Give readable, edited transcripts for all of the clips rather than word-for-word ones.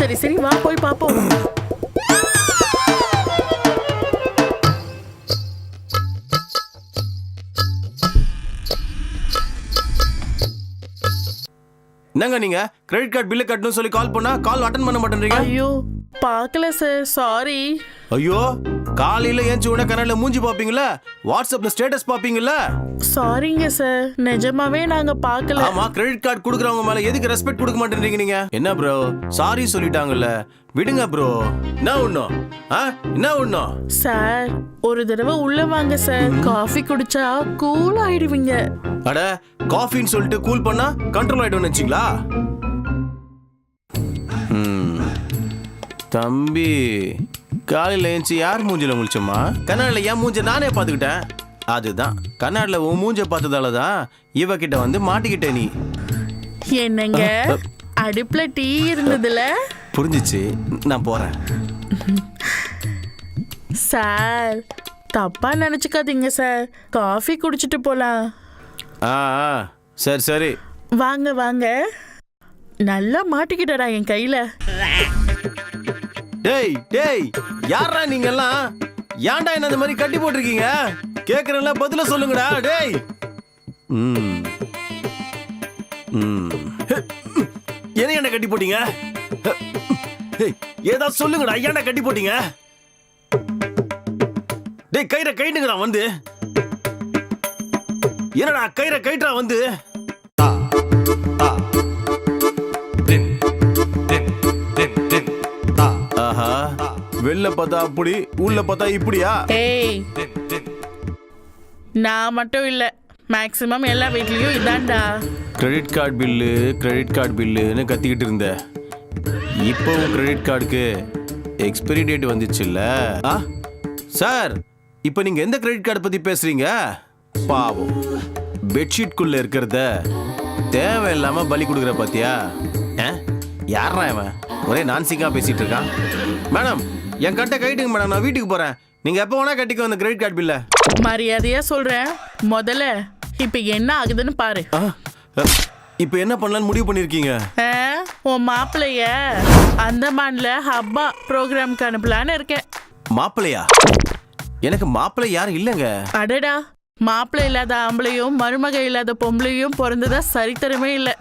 சரி சரி வா போய் பாப்போம். என்னங்க நீங்க கிரெடிட் கார்டு பில்லு கட்டணும் சொல்லி கால் பண்ணா கால் அட்டன் பண்ண மாட்டேன்றீங்க? ஐயோ பார்க்கல சார், சாரி. ஐயோ காலையில ஏஞ்சி உடனே கண்ணாடில மூஞ்சி பாப்பீங்களா, வாட்ஸ்அப்ல ஸ்டேட்டஸ் பாப்பீங்களா? சாரிங்க சார், நிஜமாவே நாங்க பார்க்கல. ஆமா, கிரெடிட் கார்டு குடுக்குறவங்க மேல எதுக்கு ரெஸ்பெக்ட் கொடுக்க மாட்டேன்றீங்க நீங்க? என்ன ப்ரோ சாரி சொல்லிட்டாங்கல்ல, விடுங்க ப்ரோ. என்ன ஒண்ணும் சார் ஒரு தடவை உள்ள வாங்க சார், காஃபி குடிச்சா கூல் ஆயிடுவீங்க. அட காஃபின்னு சொல்லிட்டு கூல் பண்ணா கண்ட்ரோல் ஆயிடும்னு நினைச்சீங்களா? தம்பி காலையில ஏஞ்சி யார் மூஞ்சில முழிச்சோமா? கண்ணாடில என் மூஞ்ச நானே பாத்துக்கிட்டேன். அதுதான் கண்ணாடில உன் மூஞ்ச பார்த்ததாலதான் இவகிட்ட வந்து மாட்டிக்கிட்ட நீ. என்னங்க அடுப்புல டீ இருந்ததுல? புரிஞ்சிச்சு, நான் போறேன். சார் தப்பா நினைச்சுக்காதீங்க சார், காஃபி குடிச்சிட்டு போலாம். சரி சரி வாங்க வாங்க. நல்லா மாட்டிக்கிட்டடா என் கையில. டேய் டேய் யாரா நீங்க எல்லாம்? ஏன்டா என்ன இந்த மாதிரி கட்டி போட்டிருக்கீங்க? கேக்குறேன்ல பதில சொல்லுங்கடா. டேய் என்ன கட்டி போட்டீங்க? ஏதாவது சொல்லுங்கடா, ஏன்டா கட்டி போட்டீங்க? டேய் கயிறை கைட்டுங்கடா வந்து. என்னடா கயிறை கைட்டா வந்து. ஆஹா, வெளில பார்த்தா அப்படி, உள்ள பார்த்தா இப்படியா? ஏய் நான் மட்டும் இல்ல, மேக்ஸிமம் எல்லா வீட்லயும் இதான்டா. கிரெடிட் கார்டு பில்லுன்னு கத்திக்கிட்டு இருந்த. இப்போவும் கிரெடிட் கார்டுக்கு எக்ஸ்பைரி டேட் வந்துச்சுல்ல? சார் இப்போ நீங்க எந்த கிரெடிட் கார்டு பத்தி பேசுறீங்க? பாவம் பெட்ஷீட்குள்ள இருக்கிறத தேவையில்லாம பலி கொடுக்குற பாத்தியா? யாரா இவன் ஒரே நான்சிங்கா பேசிட்டு இருக்கான்? மேடம் என் கட்ட கைட்டுங்க மேடம், நான் வீட்டுக்கு போறேன். நீங்க எப்போ வேணா கட்டிக்கோ அந்த கிரெடிட் கார்டு பில்ல. மரியாதையா சொல்றேன், முதல்ல இப்ப என்ன ஆகுதுன்னு பாரு. இப்போ என்ன பண்ணலாம்னு முடிவு பண்ணிருக்கீங்க? உன் மாப்பிள்ளைய அந்தமான்ல ஹப்பா ப்ரோக்ராம்க்கு அனுப்பலான்னு இருக்கேன். மாப்பிள்ளையா? எனக்கு மாப்பிள்ளை யாரும் இல்லைங்க. அடடா, மாப்பிள்ளை இல்லாத ஆம்பளையும் மருமக இல்லாத பொம்பளையும் பிறந்ததா சரித்திரமே இல்லை.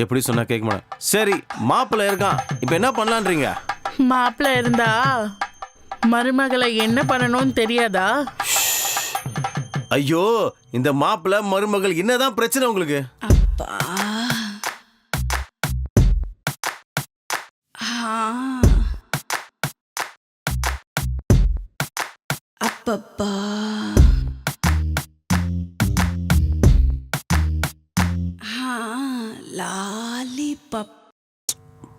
எப்படி சொன்னா கேட்க மாட்டேன். சரி மாப்பிள்ளை இருக்கான், இப்போ என்ன பண்ணலான்றீங்க? மாப்பிள்ளை இருந்தா மருமகளை என்ன பண்ணணும்னு தெரியாதா? ஐயோ இந்த மாப்பிள்ளை மருமகள் என்னதான் பிரச்சனை உங்களுக்கு? அப்பப்பா லாலிபப்.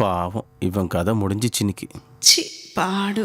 பாவம் இவன் கதை முடிஞ்சிச்சு இன்னைக்கு. சி பாடு.